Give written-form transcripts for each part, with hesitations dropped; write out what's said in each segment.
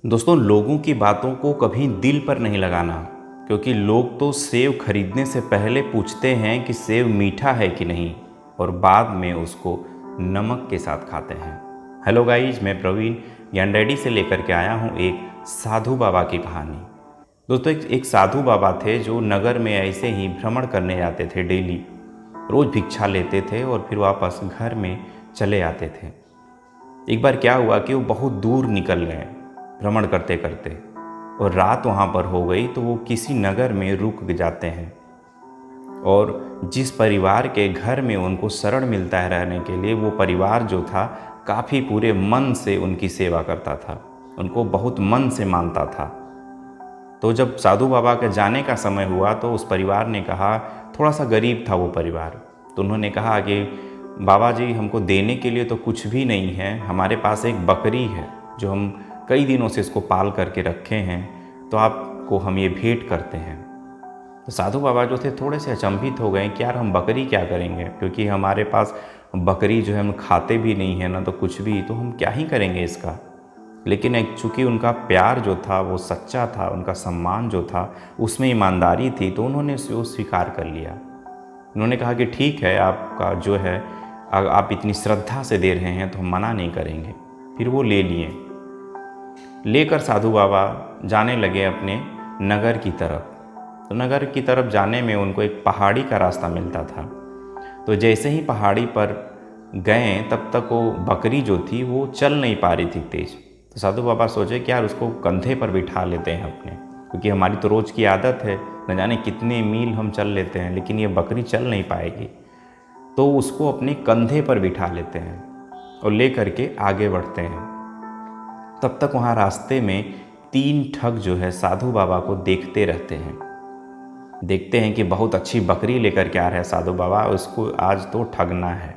दोस्तों, लोगों की बातों को कभी दिल पर नहीं लगाना, क्योंकि लोग तो सेव खरीदने से पहले पूछते हैं कि सेव मीठा है कि नहीं, और बाद में उसको नमक के साथ खाते हैं। हेलो गाइज, मैं प्रवीण ज्ञान डैडी से लेकर के आया हूँ एक साधु बाबा की कहानी। दोस्तों, एक साधु बाबा थे जो नगर में ऐसे ही भ्रमण करने जाते थे। डेली रोज़ भिक्षा लेते थे और फिर वापस घर में चले आते थे। एक बार क्या हुआ कि वो बहुत दूर निकल गए भ्रमण करते करते, और रात वहाँ पर हो गई। तो वो किसी नगर में रुक जाते हैं, और जिस परिवार के घर में उनको शरण मिलता है रहने के लिए, वो परिवार जो था काफ़ी पूरे मन से उनकी सेवा करता था, उनको बहुत मन से मानता था। तो जब साधु बाबा के जाने का समय हुआ तो उस परिवार ने कहा, थोड़ा सा गरीब था वो परिवार, तो उन्होंने कहा कि बाबा जी, हमको देने के लिए तो कुछ भी नहीं है, हमारे पास एक बकरी है जो हम कई दिनों से इसको पाल करके रखे हैं, तो आपको हम ये भेंट करते हैं। तो साधु बाबा जो थे थोड़े से अचंभित हो गए कि यार, हम बकरी क्या करेंगे, क्योंकि हमारे पास बकरी जो है हम खाते भी नहीं है ना, तो कुछ भी, तो हम क्या ही करेंगे इसका। लेकिन एक चूँकि उनका प्यार जो था वो सच्चा था, उनका सम्मान जो था उसमें ईमानदारी थी, तो उन्होंने उसको स्वीकार कर लिया। उन्होंने कहा कि ठीक है, आपका जो है आप इतनी श्रद्धा से दे रहे हैं तो हम मना नहीं करेंगे। फिर वो ले लिए, लेकर साधु बाबा जाने लगे अपने नगर की तरफ। तो नगर की तरफ जाने में उनको एक पहाड़ी का रास्ता मिलता था। तो जैसे ही पहाड़ी पर गए तब तक वो बकरी जो थी वो चल नहीं पा रही थी तेज। तो साधु बाबा सोचे कि यार, उसको कंधे पर बिठा लेते हैं अपने, क्योंकि हमारी तो रोज़ की आदत है, न जाने कितने मील हम चल लेते हैं, लेकिन ये बकरी चल नहीं पाएगी। तो उसको अपने कंधे पर बिठा लेते हैं और ले करके आगे बढ़ते हैं। तब तक वहाँ रास्ते में 3 ठग जो है साधु बाबा को देखते रहते हैं। देखते हैं कि बहुत अच्छी बकरी लेकर के आ रहे हैं साधु बाबा, उसको आज तो ठगना है।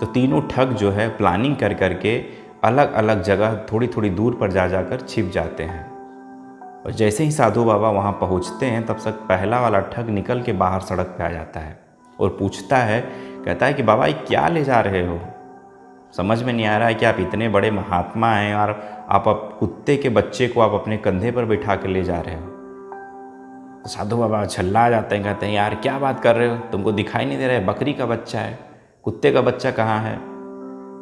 तो तीनों ठग जो है प्लानिंग कर करके अलग अलग जगह थोड़ी थोड़ी दूर पर जा जाकर छिप जाते हैं। और जैसे ही साधु बाबा वहाँ पहुँचते हैं, तब तक पहला वाला ठग निकल के बाहर सड़क पे आ जाता है और पूछता है, कहता है कि बाबा, ये क्या ले जा रहे हो? समझ में नहीं आ रहा है कि आप इतने बड़े महात्मा हैं और आप कुत्ते के बच्चे को आप अपने कंधे पर बिठा कर ले जा रहे हो। तो साधु बाबा छल्ला जाते हैं, कहते हैं, यार क्या बात कर रहे हो, तुमको दिखाई नहीं दे रहा है? बकरी का बच्चा है, कुत्ते का बच्चा कहाँ है?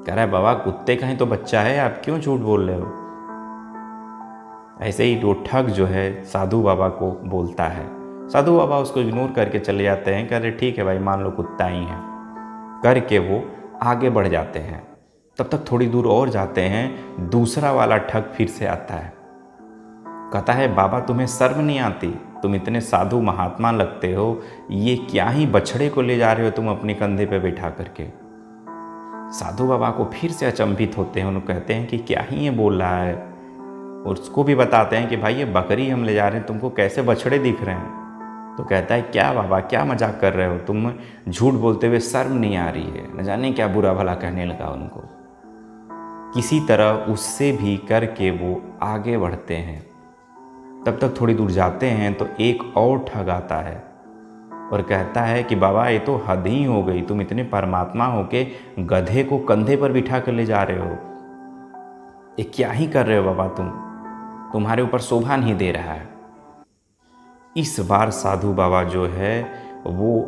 कह रहा है, बाबा कुत्ते का ही तो बच्चा है, आप क्यों झूठ बोल रहे हो? ऐसे ही वो ठग जो है साधु बाबा को बोलता है। साधु बाबा उसको इग्नोर करके चले जाते हैं, कह रहे ठीक है भाई, मान लो कुत्ता ही है, करके वो आगे बढ़ जाते हैं। तब तक थोड़ी दूर और जाते हैं, दूसरा वाला ठग फिर से आता है। कहता है, बाबा तुम्हें शर्म नहीं आती? तुम इतने साधु महात्मा लगते हो, ये क्या ही बछड़े को ले जा रहे हो तुम अपने कंधे पे बैठा करके? साधु बाबा को फिर से अचंभित होते हैं, उन्हें कहते हैं कि क्या ही ये बोल रहा है, और उसको भी बताते हैं कि भाई, ये बकरी हम ले जा रहे हैं, तुमको कैसे बछड़े दिख रहे हैं? तो कहता है, क्या बाबा, क्या मजाक कर रहे हो तुम? झूठ बोलते हुए शर्म नहीं आ रही है? न जाने क्या बुरा भला कहने लगा उनको। किसी तरह उससे भी करके वो आगे बढ़ते हैं। तब तक थोड़ी दूर जाते हैं तो एक और ठग आता है और कहता है कि बाबा, ये तो हद ही हो गई, तुम इतने परमात्मा होके गधे को कंधे पर बिठा कर ले जा रहे हो। ये क्या ही कर रहे हो बाबा, तुम्हारे ऊपर शोभा नहीं दे रहा है। इस बार साधु बाबा जो है वो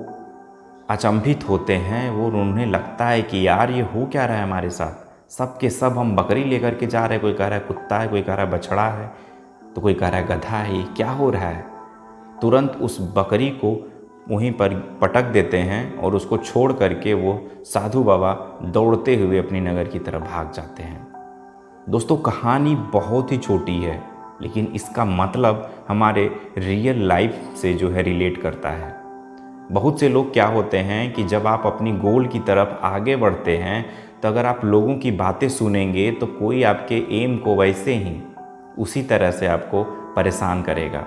अचंभित होते हैं। वो उन्हें लगता है कि यार, ये हो क्या रहा है हमारे साथ? सब के सब हम बकरी लेकर के जा रहे हैं, कोई कह रहा है कुत्ता है, कोई कह रहा है बछड़ा है, तो कोई कह रहा है गधा है, ये क्या हो रहा है? तुरंत उस बकरी को वहीं पर पटक देते हैं और उसको छोड़ करके वो साधु बाबा दौड़ते हुए अपनी नगर की तरफ भाग जाते हैं। दोस्तों, कहानी बहुत ही छोटी है, लेकिन इसका मतलब हमारे रियल लाइफ से जो है रिलेट करता है। बहुत से लोग क्या होते हैं कि जब आप अपनी गोल की तरफ आगे बढ़ते हैं, तो अगर आप लोगों की बातें सुनेंगे तो कोई आपके एम को वैसे ही उसी तरह से आपको परेशान करेगा।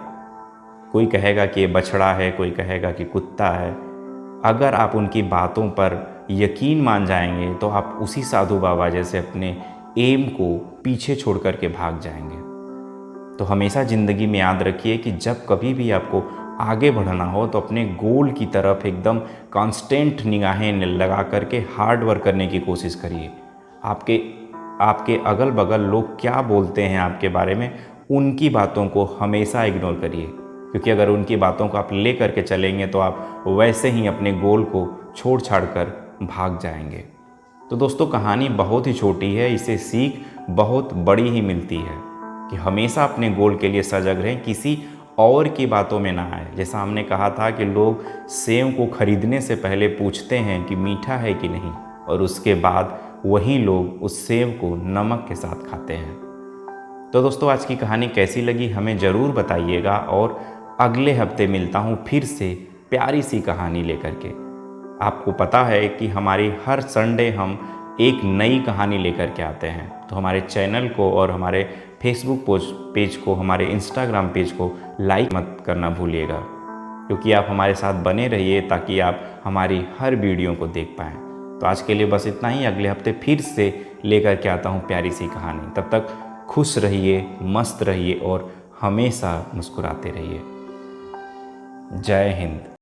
कोई कहेगा कि ये बछड़ा है, कोई कहेगा कि कुत्ता है। अगर आप उनकी बातों पर यकीन मान जाएंगे तो आप उसी साधु बाबा जैसे अपने एम को पीछे छोड़ करके भाग जाएंगे। तो हमेशा ज़िंदगी में याद रखिए कि जब कभी भी आपको आगे बढ़ना हो तो अपने गोल की तरफ एकदम कांस्टेंट निगाहें लगा करके हार्ड वर्क करने की कोशिश करिए। आपके आपके अगल बगल लोग क्या बोलते हैं आपके बारे में, उनकी बातों को हमेशा इग्नोर करिए, क्योंकि अगर उनकी बातों को आप ले करके चलेंगे तो आप वैसे ही अपने गोल को छोड़ छाड़ कर भाग जाएंगे। तो दोस्तों, कहानी बहुत ही छोटी है, इसे सीख बहुत बड़ी ही मिलती है कि हमेशा अपने गोल के लिए सजग रहें, किसी और की बातों में ना आए। जैसा हमने कहा था कि लोग सेव को खरीदने से पहले पूछते हैं कि मीठा है कि नहीं, और उसके बाद वही लोग उस सेव को नमक के साथ खाते हैं। तो दोस्तों, आज की कहानी कैसी लगी हमें ज़रूर बताइएगा, और अगले हफ्ते मिलता हूँ फिर से प्यारी सी कहानी लेकर के। आपको पता है कि हमारी हर संडे हम एक नई कहानी लेकर के आते हैं, तो हमारे चैनल को और हमारे फेसबुक पेज को, हमारे इंस्टाग्राम पेज को लाइक मत करना भूलिएगा, क्योंकि आप हमारे साथ बने रहिए ताकि आप हमारी हर वीडियो को देख पाएँ। तो आज के लिए बस इतना ही, अगले हफ्ते फिर से लेकर के आता हूँ प्यारी सी कहानी। तब तक खुश रहिए, मस्त रहिए और हमेशा मुस्कुराते रहिए। जय हिंद।